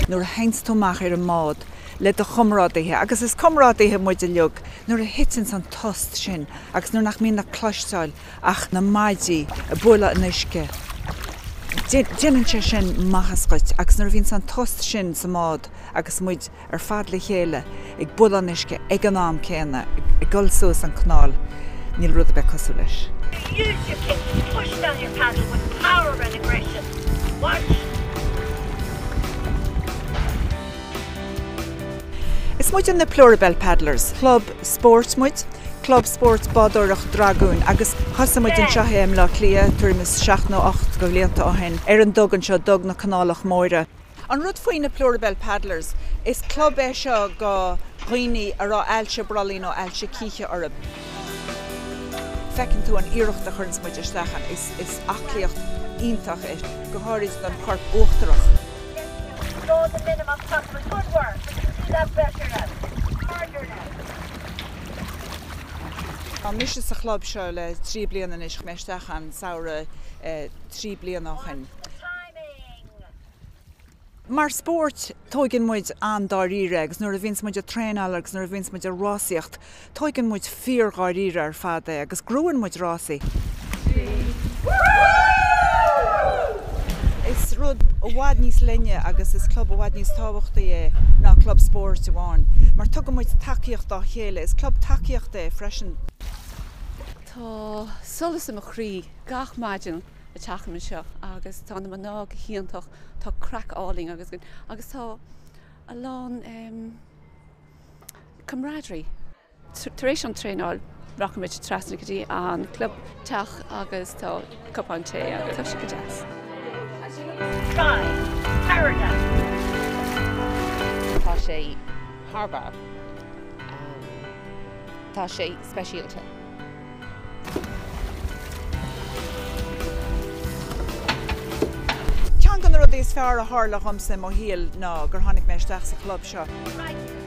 nuair a heinstúmach ar an mád le do chomrádaithe, agus is comrádaithe muid a leog, nuair a hitin san tost sin, agus nuair nach mín na cloisteáil ach na maidí a bula in isce. Déanann sé sin maithascoit, agus nuair bhíonn san tost sin sa mád, agus muid ar fad le chéile ag bula in isce ag an am céanna, ag gulsús an cnáil, níl rud a bheith cosú leis. Use your kick to push down your paddle with power and aggression. Watch. Is muid an na Pluribel Paddlers, Club Sport muid, Club Sport Bádóireach Dragoon, agus thosa muid an seahéim le clia tuairis 7-8 go bhlianta ó hen ar an dogan seo dog na canálach móire. An rud faoin na Pluribel Paddlers is club é seo go dhaoine a rá ailse bralín ó ailse cíche orb. Fecinn tú an iireachta chuirns muid isteachan is aclaíocht iontach é go háirid an corp uachtarach. Go the minimum possible. Good work. You can do that better now. Harder now. An mis is a club seo le 3 bliana is meisteachan saoire 3 bliana áchan. Mar sport tóigin muid an dáíre agus nuair a bhíns muid a tréáil agus nuair a bhíns muid a rásaíocht, tóigin muid fíorgáíre ar fada agus grúan muid rásaí. Is rud a bhhaid níos linne agus is club a bhhaid níos tábhachta é ná club sport bháin. Mar tugann muid takeíocht á chéile, is club takeíocht é freisin. Tá solas am a chrí gach maidin a teachman seo agus tá na ná híontach tá crackáling agus tá a lán camaraderie. Taréis an tréáil rachmid trasnacadí an club teach agus tá cupán té agus tá si go deas. Try. Paradise. Tá sé Harbar. Tá sé speisialta. Ceann gan rud is fearr a tharla chumsa mo híal ná gur tháinig mé isteach sa club seo. Right.